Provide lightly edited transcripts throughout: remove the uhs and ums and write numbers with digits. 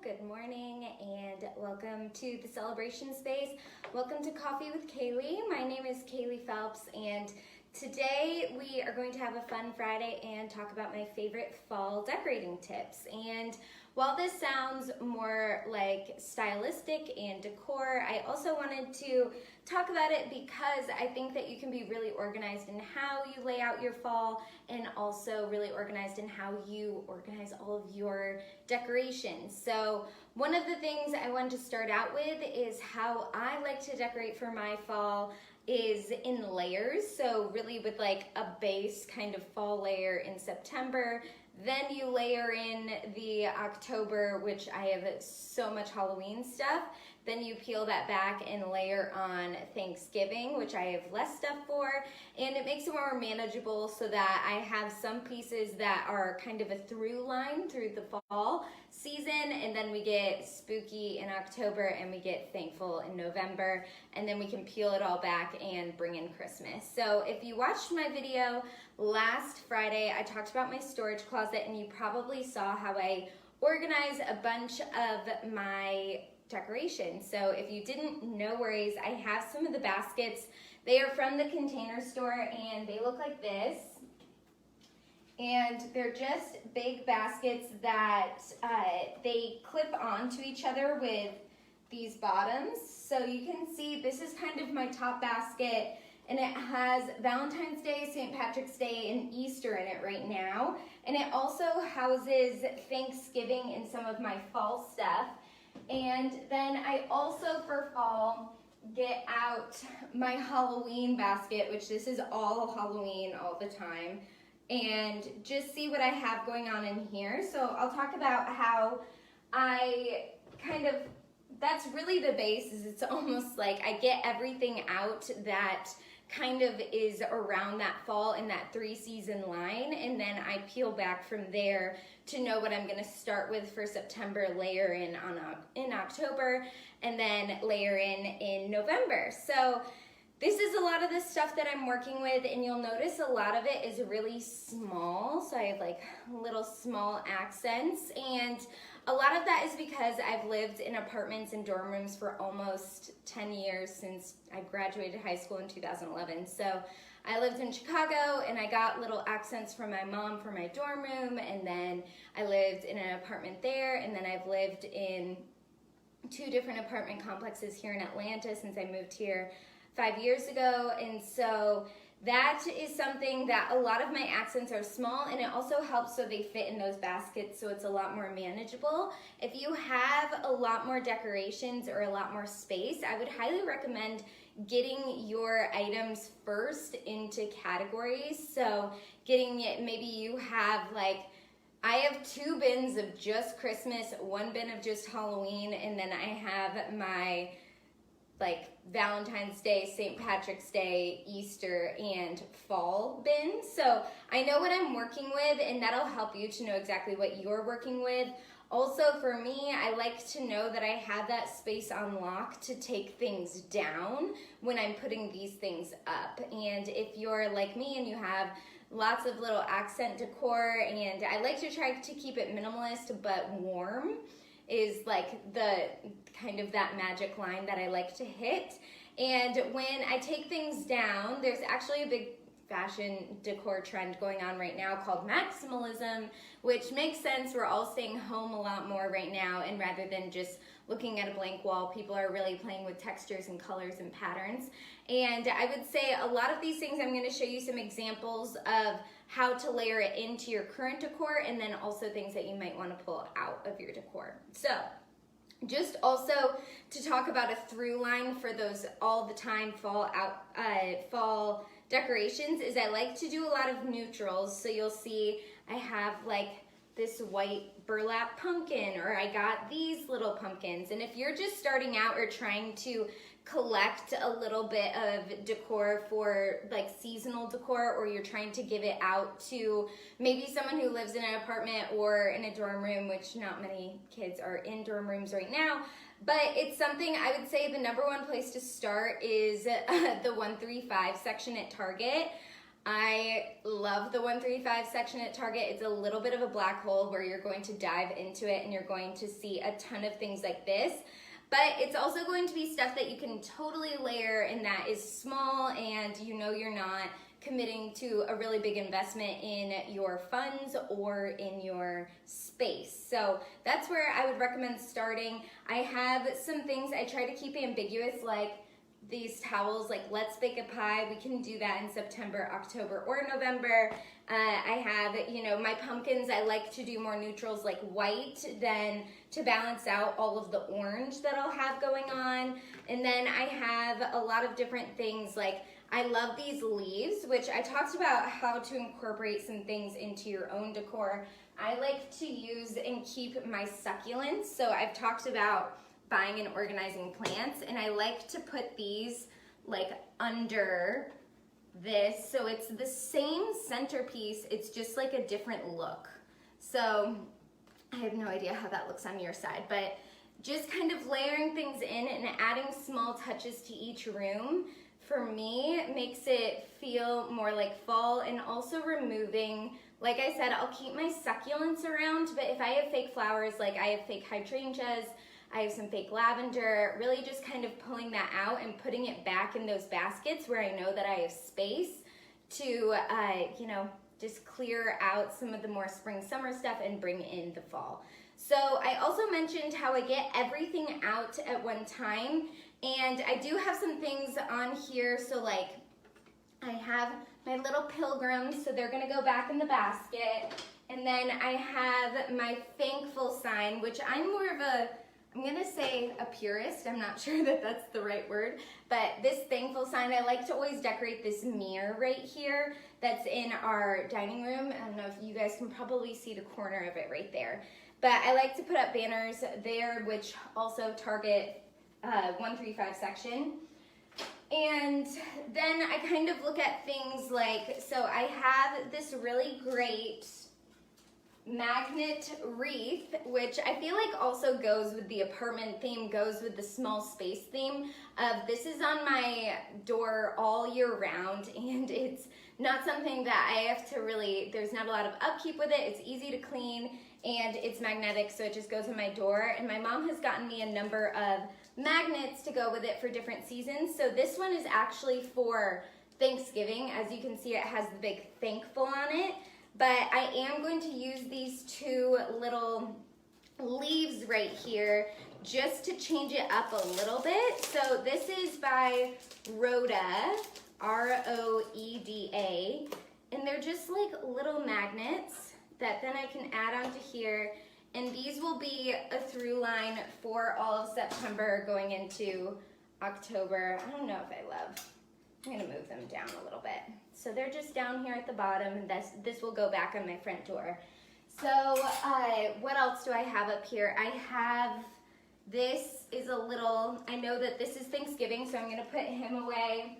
good morning, and welcome to the celebration space. Welcome to Coffee with Kaylee. My name is Kaylee Phelps, and today we are going to have a fun Friday and talk about my favorite fall decorating tips. And while this sounds more like stylistic and decor, I also wanted to talk about it because I think that you can be really organized in how you lay out your fall, and also really organized in how you organize all of your decorations. So one of the things I wanted to start out with is how I like to decorate for my fall is in layers. So really with like a base kind of fall layer in September, then you layer in the October, which I have so much Halloween stuff. Then you peel that back and layer on Thanksgiving, which I have less stuff for. And it makes it more manageable so that I have some pieces that are kind of a through line through the fall season. And then we get spooky in October and we get thankful in November. And then we can peel it all back and bring in Christmas. So if you watched my video last Friday, I talked about my storage closet, and you probably saw how I organize a bunch of my decorations. So if you didn't, no worries. I have some of the baskets. They are from the Container Store, and they look like this. And they're just big baskets that they clip onto each other with these bottoms. So you can see this is kind of my top basket, and it has Valentine's Day, St. Patrick's Day, and Easter in it right now. And it also houses Thanksgiving and some of my fall stuff. And then I also, for fall, get out my Halloween basket, which this is all Halloween all the time, and just see what I have going on in here. So I'll talk about how I that's really the base. Is it's almost like I get everything out that kind of is around that fall in that 3-season line, and then I peel back from there to know what I'm going to start with for September, layer in October, and then layer in November. So this is a lot of the stuff that I'm working with, and you'll notice a lot of it is really small. So I have like little small accents, and a lot of that is because I've lived in apartments and dorm rooms for almost 10 years since I graduated high school in 2011. So I lived in Chicago, and I got little accents from my mom for my dorm room, and then I lived in an apartment there, and then I've lived in 2 different apartment complexes here in Atlanta since I moved here 5 years ago. And so that is something that a lot of my accents are small, and it also helps so they fit in those baskets, so it's a lot more manageable. If you have a lot more decorations or a lot more space, I would highly recommend getting your items first into categories. So getting it, maybe you have like, I have 2 bins of just Christmas, 1 bin of just Halloween, and then I have my like Valentine's Day, St. Patrick's Day, Easter, and fall bin. So I know what I'm working with, and that'll help you to know exactly what you're working with. Also for me, I like to know that I have that space on lock to take things down when I'm putting these things up. And if you're like me and you have lots of little accent decor, and I like to try to keep it minimalist but warm, is like the kind of that magic line that I like to hit. And when I take things down, there's actually a big fashion decor trend going on right now called maximalism, which makes sense. We're all staying home a lot more right now, and rather than just looking at a blank wall, people are really playing with textures and colors and patterns. And I would say a lot of these things, I'm going to show you some examples of how to layer it into your current decor, and then also things that you might want to pull out of your decor. So just also to talk about a through line for those all the time fall decorations is I like to do a lot of neutrals. So you'll see I have like this white burlap pumpkin, or I got these little pumpkins. And if you're just starting out or trying to collect a little bit of decor for like seasonal decor, or you're trying to give it out to maybe someone who lives in an apartment or in a dorm room, which not many kids are in dorm rooms right now, but it's something I would say the #1 place to start is the 135 section at Target. I love the 135 section at Target. It's a little bit of a black hole where you're going to dive into it and you're going to see a ton of things like this. But it's also going to be stuff that you can totally layer and that is small, and you know you're not committing to a really big investment in your funds or in your space. So that's where I would recommend starting. I have some things I try to keep ambiguous, like these towels, like let's bake a pie. We can do that in September, October, or November. I have, you know, my pumpkins, I like to do more neutrals like white than to balance out all of the orange that I'll have going on. And then I have a lot of different things, like I love these leaves, which I talked about how to incorporate some things into your own decor. I like to use and keep my succulents. So I've talked about buying and organizing plants, and I like to put these like under this, so it's the same centerpiece, it's just like a different look. So I have no idea how that looks on your side, but just kind of layering things in and adding small touches to each room, for me, makes it feel more like fall, and also removing, like I said, I'll keep my succulents around, but if I have fake flowers, like I have fake hydrangeas, I have some fake lavender, really just kind of pulling that out and putting it back in those baskets where I know that I have space to, you know, just clear out some of the more spring summer stuff and bring in the fall. So I also mentioned how I get everything out at one time, and I do have some things on here. So like I have my little pilgrims, so they're gonna go back in the basket. And then I have my thankful sign, which I'm more of a, I'm gonna say a purist, I'm not sure that that's the right word, but this thankful sign, I like to always decorate this mirror right here that's in our dining room. I don't know if you guys can probably see the corner of it right there. But I like to put up banners there, which also target 135 section. And then I kind of look at things like, so I have this really great magnet wreath, which I feel like also goes with the apartment theme, goes with the small space theme. This is on my door all year round, and it's not something that I have to really, there's not a lot of upkeep with it. It's easy to clean and it's magnetic, so it just goes on my door. And my mom has gotten me a number of magnets to go with it for different seasons. So this one is actually for Thanksgiving. As you can see, it has the big thankful on it. But I am going to use these two little leaves right here just to change it up a little bit. So this is by Rhoda, R-O-E-D-A, and they're just like little magnets that then I can add onto here. And these will be a through line for all of September going into October. I don't know if I love, I'm gonna move them down a little bit. So they're just down here at the bottom, and this will go back on my front door. So what else do I have up here? I have, this is a little, I know that this is Thanksgiving, so I'm gonna put him away.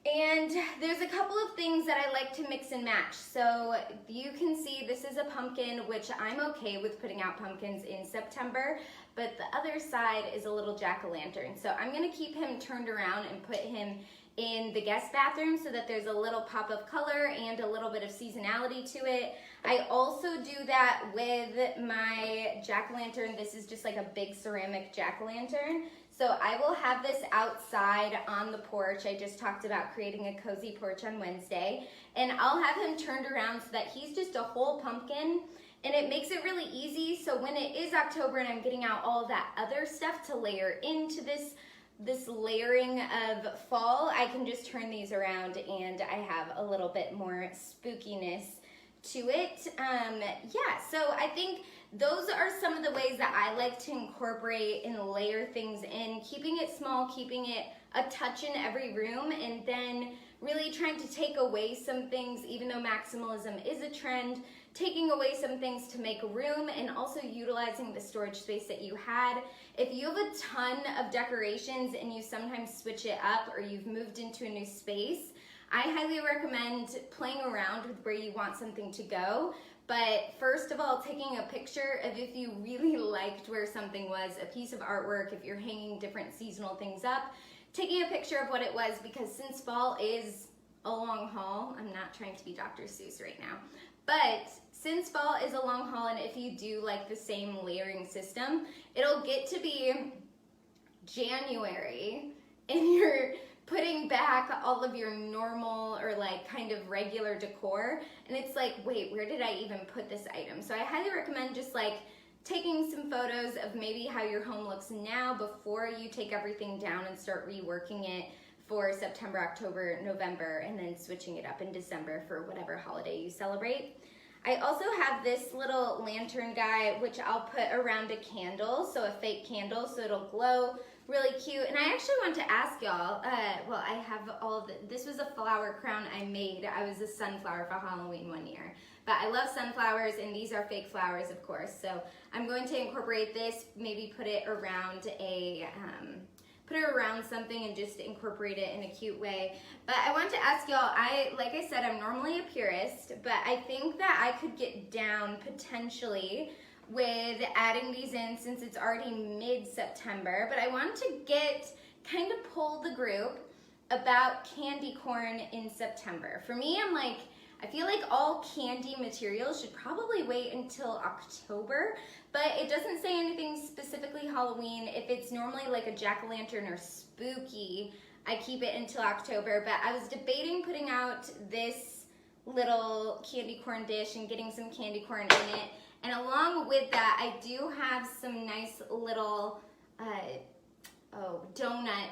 And there's a couple of things that I like to mix and match. So you can see this is a pumpkin, which I'm okay with putting out pumpkins in September, but the other side is a little jack-o'-lantern. So I'm gonna keep him turned around and put him in the guest bathroom so that there's a little pop of color and a little bit of seasonality to it. I also do that with my jack-o'-lantern. This is just like a big ceramic jack-o'-lantern. So I will have this outside on the porch. I just talked about creating a cozy porch on Wednesday. And I'll have him turned around so that he's just a whole pumpkin. And it makes it really easy. So when it is October and I'm getting out all of that other stuff to layer into this layering of fall, I can just turn these around and I have a little bit more spookiness to it. Yeah, so I think those are some of the ways that I like to incorporate and layer things in, keeping it small, keeping it a touch in every room, and then really trying to take away some things, even though maximalism is a trend, taking away some things to make room, and also utilizing the storage space that you had. If you have a ton of decorations and you sometimes switch it up or you've moved into a new space, I highly recommend playing around with where you want something to go. But first of all, taking a picture of if you really liked where something was, a piece of artwork, if you're hanging different seasonal things up, taking a picture of what it was, because since fall is a long haul. I'm not trying to be Dr. Seuss right now. But since fall is a long haul, and if you do like the same layering system, it'll get to be January and you're putting back all of your normal or like kind of regular decor, and it's like, wait, where did I even put this item? So I highly recommend just like taking some photos of maybe how your home looks now before you take everything down and start reworking it for September, October, November, and then switching it up in December for whatever holiday you celebrate. I also have this little lantern guy, which I'll put around a candle, so a fake candle, so it'll glow really cute. And I actually want to ask y'all, well, I have all of this was a flower crown I made. I was a sunflower for Halloween one year. But I love sunflowers, and these are fake flowers, of course. So I'm going to incorporate this, maybe put it around a, something and just incorporate it in a cute way. But I want to ask y'all, like I said, I'm normally a purist, but I think that I could get down potentially with adding these in since it's already mid-September. But I want to kind of pull the group about candy corn in September. For me, I feel like all candy materials should probably wait until October, but it doesn't say anything specifically Halloween. If it's normally like a jack-o'-lantern or spooky, I keep it until October. But I was debating putting out this little candy corn dish and getting some candy corn in it. And along with that, I do have some nice little donut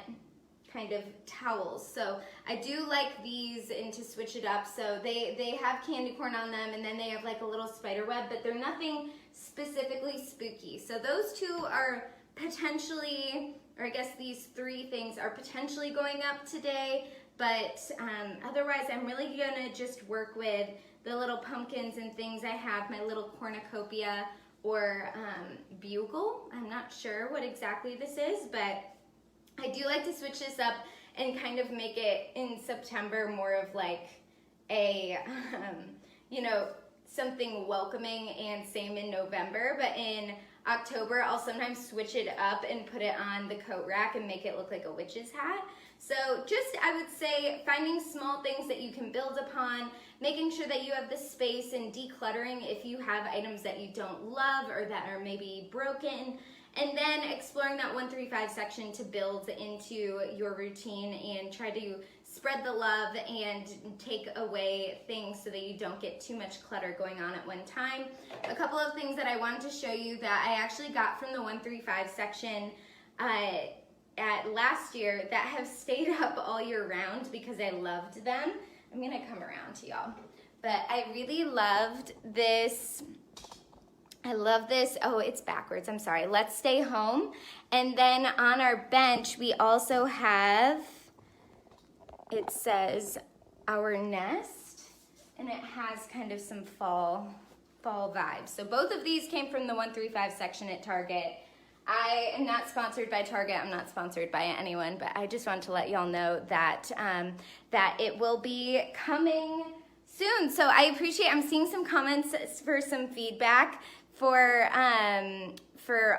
kind of towels. So I do like these, and to switch it up. So they have candy corn on them, and then they have like a little spider web, but they're nothing specifically spooky. So those two are potentially, or I guess these three things are potentially going up today. But otherwise, I'm really gonna just work with the little pumpkins and things I have, my little cornucopia or bugle. I'm not sure what exactly this is, but I do like to switch this up and kind of make it in September more of like a, something welcoming, and same in November. But in October, I'll sometimes switch it up and put it on the coat rack and make it look like a witch's hat. So just, I would say, finding small things that you can build upon, making sure that you have the space, and decluttering if you have items that you don't love or that are maybe broken, and then exploring that 135 section to build into your routine and try to spread the love and take away things so that you don't get too much clutter going on at one time. A couple of things that I wanted to show you that I actually got from the 135 section at last year that have stayed up all year round because I loved them. I'm gonna come around to y'all. But I really loved this. I love this. Oh, it's backwards. I'm sorry. Let's stay home. And then on our bench, we also have, it says our nest, and it has kind of some fall vibes. So both of these came from the 135 section at Target. I am not sponsored by Target. I'm not sponsored by anyone, but I just want to let y'all know that that it will be coming soon. So I appreciate, I'm seeing some comments for some feedback for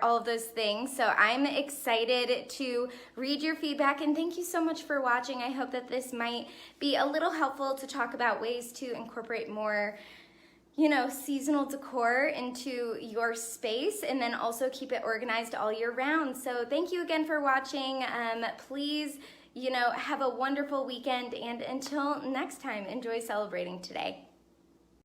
all of those things. So I'm excited to read your feedback, and thank you so much for watching. I hope that this might be a little helpful to talk about ways to incorporate more seasonal decor into your space, and then also keep it organized all year round. So thank you again for watching. Please, have a wonderful weekend, and until next time, enjoy celebrating today.